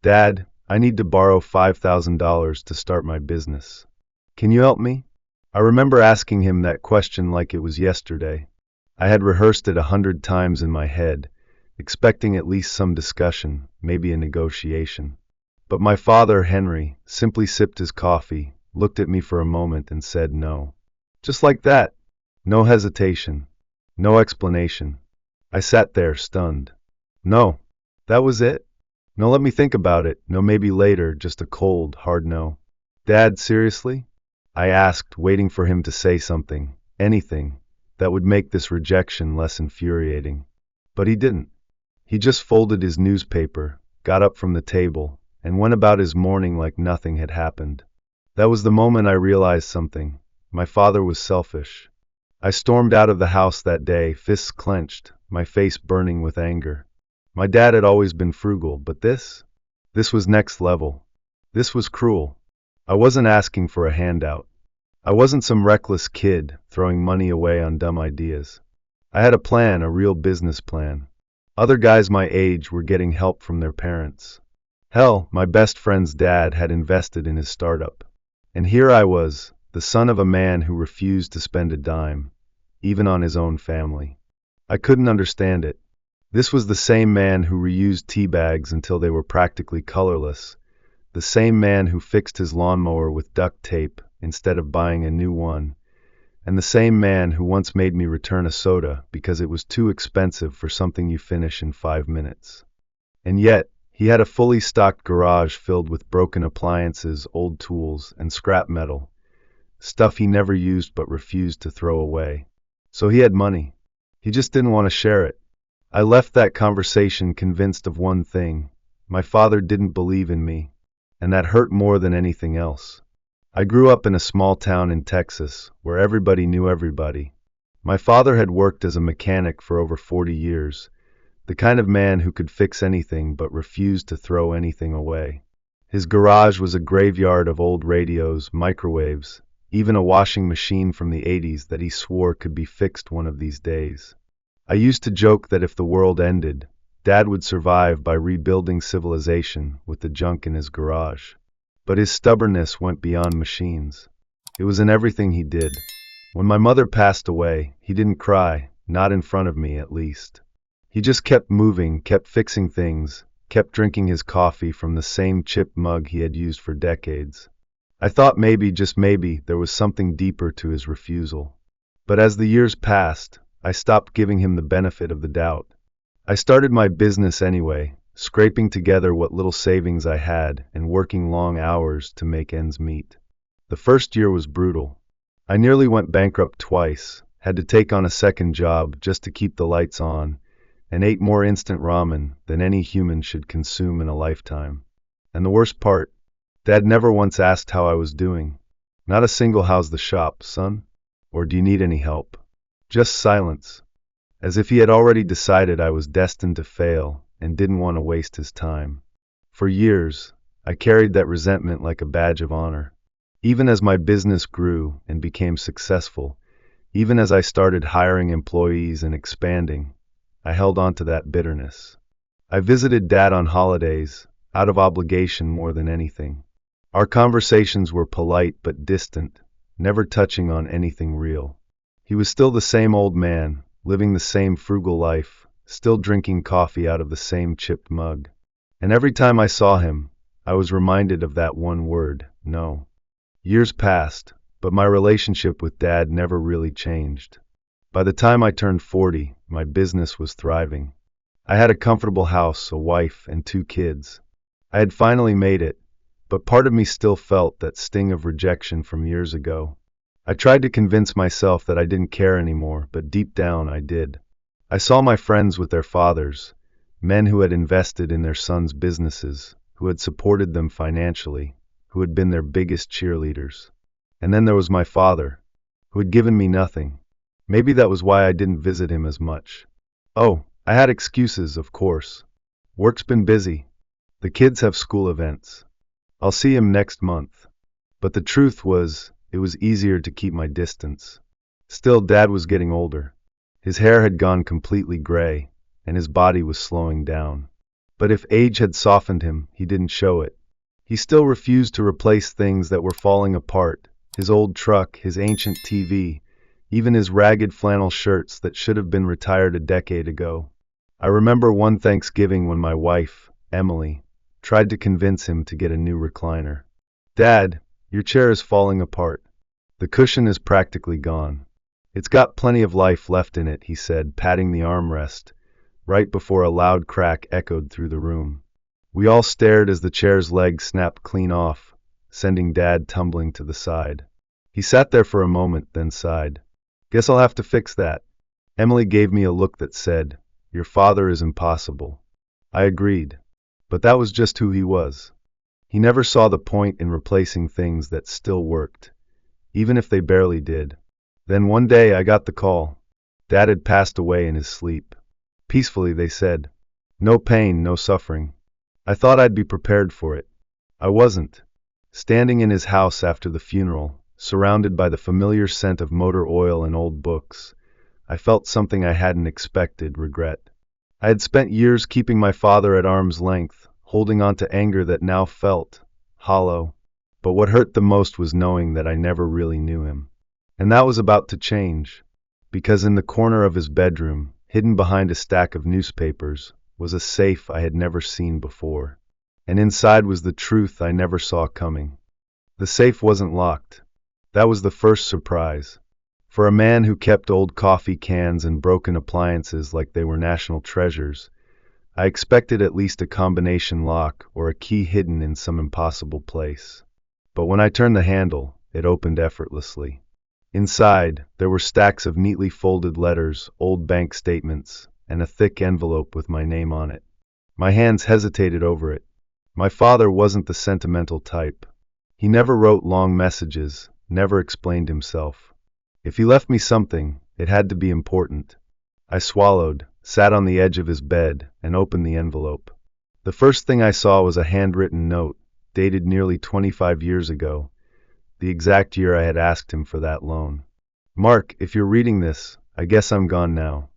Dad, I need to borrow $5,000 to start my business. Can you help me? I remember asking him that question like it was yesterday. I had rehearsed it 100 times in my head, expecting at least some discussion, maybe a negotiation. But my father, Henry, simply sipped his coffee, looked at me for a moment and said no. Just like that. No hesitation. No explanation. I sat there, stunned. No. That was it? No, let me think about it. No, maybe later, just a cold, hard no. Dad, seriously? I asked, waiting for him to say something, anything, that would make this rejection less infuriating. But he didn't. He just folded his newspaper, got up from the table, and went about his morning like nothing had happened. That was the moment I realized something. My father was selfish. I stormed out of the house that day, fists clenched, my face burning with anger. My dad had always been frugal, but this was next level. This was cruel. I wasn't asking for a handout. I wasn't some reckless kid throwing money away on dumb ideas. I had a plan, a real business plan. Other guys my age were getting help from their parents. Hell, my best friend's dad had invested in his startup. And here I was, the son of a man who refused to spend a dime, even on his own family. I couldn't understand it. This was the same man who reused tea bags until they were practically colorless, the same man who fixed his lawnmower with duct tape instead of buying a new one, and the same man who once made me return a soda because it was too expensive for something you finish in 5 minutes. And yet, he had a fully stocked garage filled with broken appliances, old tools, and scrap metal, stuff he never used but refused to throw away. So he had money. He just didn't want to share it. I left that conversation convinced of one thing. My father didn't believe in me, and that hurt more than anything else. I grew up in a small town in Texas, where everybody knew everybody. My father had worked as a mechanic for over 40 years, the kind of man who could fix anything but refused to throw anything away. His garage was a graveyard of old radios, microwaves, even a washing machine from the 80s that he swore could be fixed one of these days. I used to joke that if the world ended, Dad would survive by rebuilding civilization with the junk in his garage. But his stubbornness went beyond machines. It was in everything he did. When my mother passed away, he didn't cry, not in front of me at least. He just kept moving, kept fixing things, kept drinking his coffee from the same chipped mug he had used for decades. I thought maybe, just maybe, there was something deeper to his refusal. But as the years passed, I stopped giving him the benefit of the doubt. I started my business anyway, scraping together what little savings I had and working long hours to make ends meet. The first year was brutal. I nearly went bankrupt twice, had to take on a second job just to keep the lights on, and ate more instant ramen than any human should consume in a lifetime. And the worst part, Dad never once asked how I was doing. Not a single "how's the shop, son?" or "do you need any help?" Just silence, as if he had already decided I was destined to fail and didn't want to waste his time. For years, I carried that resentment like a badge of honor. Even as my business grew and became successful, even as I started hiring employees and expanding, I held on to that bitterness. I visited Dad on holidays, out of obligation more than anything. Our conversations were polite but distant, never touching on anything real. He was still the same old man, living the same frugal life, still drinking coffee out of the same chipped mug. And every time I saw him, I was reminded of that one word, no. Years passed, but my relationship with Dad never really changed. By the time I turned 40, my business was thriving. I had a comfortable house, a wife, and 2 kids. I had finally made it, but part of me still felt that sting of rejection from years ago. I tried to convince myself that I didn't care anymore, but deep down I did. I saw my friends with their fathers, men who had invested in their sons' businesses, who had supported them financially, who had been their biggest cheerleaders. And then there was my father, who had given me nothing. Maybe that was why I didn't visit him as much. Oh, I had excuses, of course. Work's been busy. The kids have school events. I'll see him next month. But the truth was, it was easier to keep my distance. Still, Dad was getting older. His hair had gone completely gray, and his body was slowing down. But if age had softened him, he didn't show it. He still refused to replace things that were falling apart: his old truck, his ancient TV, even his ragged flannel shirts that should have been retired a decade ago. I remember one Thanksgiving when my wife, Emily, tried to convince him to get a new recliner. "Dad, your chair is falling apart. The cushion is practically gone." "It's got plenty of life left in it," he said, patting the armrest, right before a loud crack echoed through the room. We all stared as the chair's legs snapped clean off, sending Dad tumbling to the side. He sat there for a moment, then sighed. "Guess I'll have to fix that." Emily gave me a look that said, "Your father is impossible." I agreed. But that was just who he was. He never saw the point in replacing things that still worked, even if they barely did. Then one day I got the call. Dad had passed away in his sleep. Peacefully, they said. No pain, no suffering. I thought I'd be prepared for it. I wasn't. Standing in his house after the funeral, surrounded by the familiar scent of motor oil and old books, I felt something I hadn't expected: regret. I had spent years keeping my father at arm's length, holding on to anger that now felt hollow. But what hurt the most was knowing that I never really knew him. And that was about to change, because in the corner of his bedroom, hidden behind a stack of newspapers, was a safe I had never seen before. And inside was the truth I never saw coming. The safe wasn't locked. That was the first surprise. For a man who kept old coffee cans and broken appliances like they were national treasures, I expected at least a combination lock or a key hidden in some impossible place. But when I turned the handle, it opened effortlessly. Inside, there were stacks of neatly folded letters, old bank statements, and a thick envelope with my name on it. My hands hesitated over it. My father wasn't the sentimental type. He never wrote long messages, never explained himself. If he left me something, it had to be important. I swallowed, sat on the edge of his bed, and opened the envelope. The first thing I saw was a handwritten note, dated nearly 25 years ago, the exact year I had asked him for that loan. "Mark, if you're reading this, I guess I'm gone now.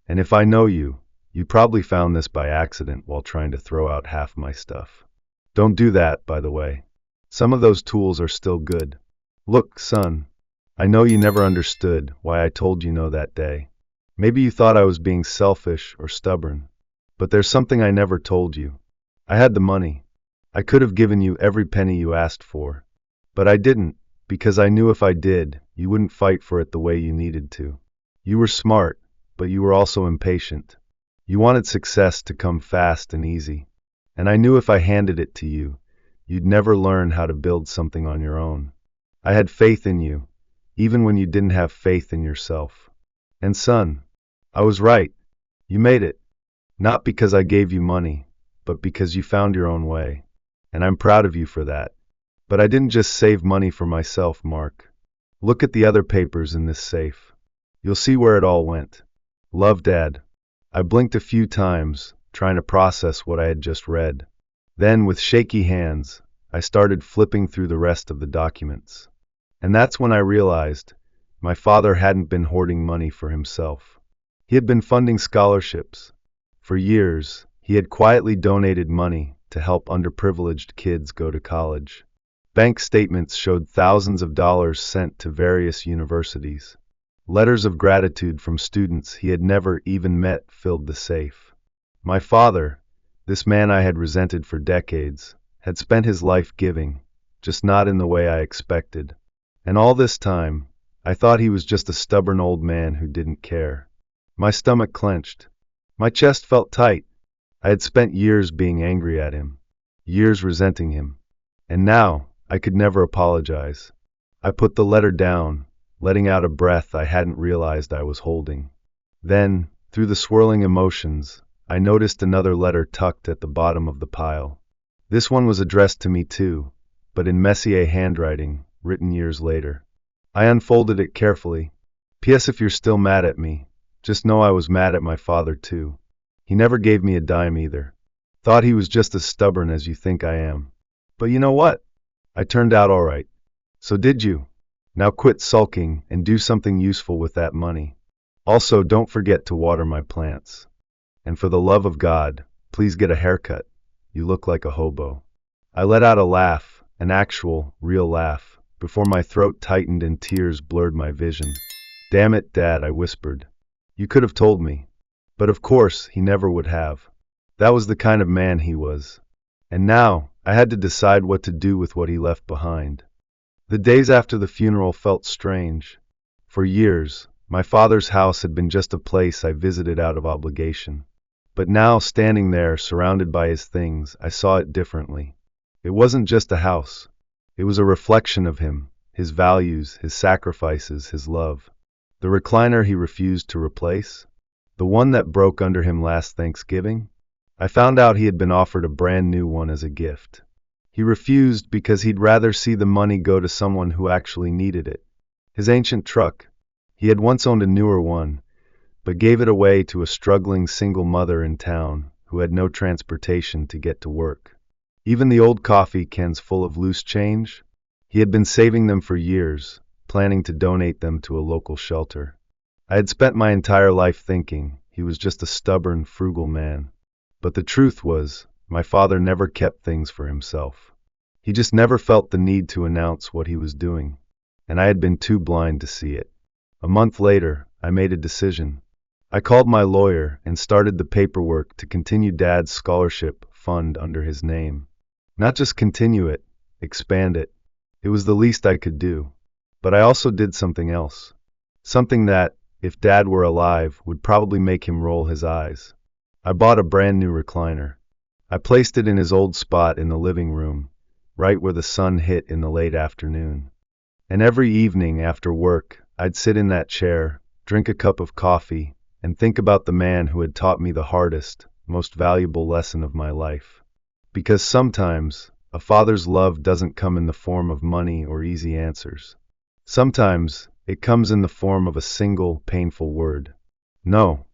And if I know you, you probably found this by accident while trying to throw out half my stuff. Don't do that, by the way. Some of those tools are still good. Look, son, I know you never understood why I told you no that day. Maybe you thought I was being selfish or stubborn. But there's something I never told you. I had the money. I could have given you every penny you asked for. But I didn't, because I knew if I did, you wouldn't fight for it the way you needed to. You were smart, but you were also impatient. You wanted success to come fast and easy. And I knew if I handed it to you, you'd never learn how to build something on your own. I had faith in you, even when you didn't have faith in yourself. And son, I was right. You made it. Not because I gave you money, but because you found your own way. And I'm proud of you for that. But I didn't just save money for myself, Mark. Look at the other papers in this safe. You'll see where it all went. Love, Dad." I blinked a few times, trying to process what I had just read. Then, with shaky hands, I started flipping through the rest of the documents. And that's when I realized my father hadn't been hoarding money for himself. He had been funding scholarships. For years, he had quietly donated money to help underprivileged kids go to college. Bank statements showed thousands of dollars sent to various universities. Letters of gratitude from students he had never even met filled the safe. My father, this man I had resented for decades, had spent his life giving, just not in the way I expected. And all this time, I thought he was just a stubborn old man who didn't care. My stomach clenched. My chest felt tight. I had spent years being angry at him, years resenting him. And now, I could never apologize. I put the letter down, letting out a breath I hadn't realized I was holding. Then, through the swirling emotions, I noticed another letter tucked at the bottom of the pile. This one was addressed to me too, but in Messier handwriting, written years later. I unfolded it carefully. "P.S. If you're still mad at me, just know I was mad at my father too. He never gave me a dime either. Thought he was just as stubborn as you think I am. But you know what? I turned out all right. So did you. Now quit sulking and do something useful with that money. Also, don't forget to water my plants. And for the love of God, Please get a haircut. You look like a hobo. I let out a laugh, an actual, real laugh, before my throat tightened and tears blurred my vision. Damn it, Dad, I whispered. You could have told me. But of course, he never would have. That was the kind of man he was. And now, I had to decide what to do with what he left behind. The days after the funeral felt strange. For years, my father's house had been just a place I visited out of obligation. But now, standing there, surrounded by his things, I saw it differently. It wasn't just a house. It was a reflection of him, his values, his sacrifices, his love. The recliner he refused to replace? The one that broke under him last Thanksgiving? I found out he had been offered a brand new one as a gift. He refused because he'd rather see the money go to someone who actually needed it. His ancient truck. He had once owned a newer one, but gave it away to a struggling single mother in town who had no transportation to get to work. Even the old coffee cans full of loose change? He had been saving them for years, planning to donate them to a local shelter. I had spent my entire life thinking he was just a stubborn, frugal man. But the truth was, my father never kept things for himself. He just never felt the need to announce what he was doing, and I had been too blind to see it. A month later, I made a decision. I called my lawyer and started the paperwork to continue Dad's scholarship fund under his name. Not just continue it, expand it. It was the least I could do. But I also did something else. Something that, if Dad were alive, would probably make him roll his eyes. I bought a brand new recliner. I placed it in his old spot in the living room, right where the sun hit in the late afternoon. And every evening after work, I'd sit in that chair, drink a cup of coffee, and think about the man who had taught me the hardest, most valuable lesson of my life. Because sometimes, a father's love doesn't come in the form of money or easy answers. Sometimes, it comes in the form of a single, painful word. No.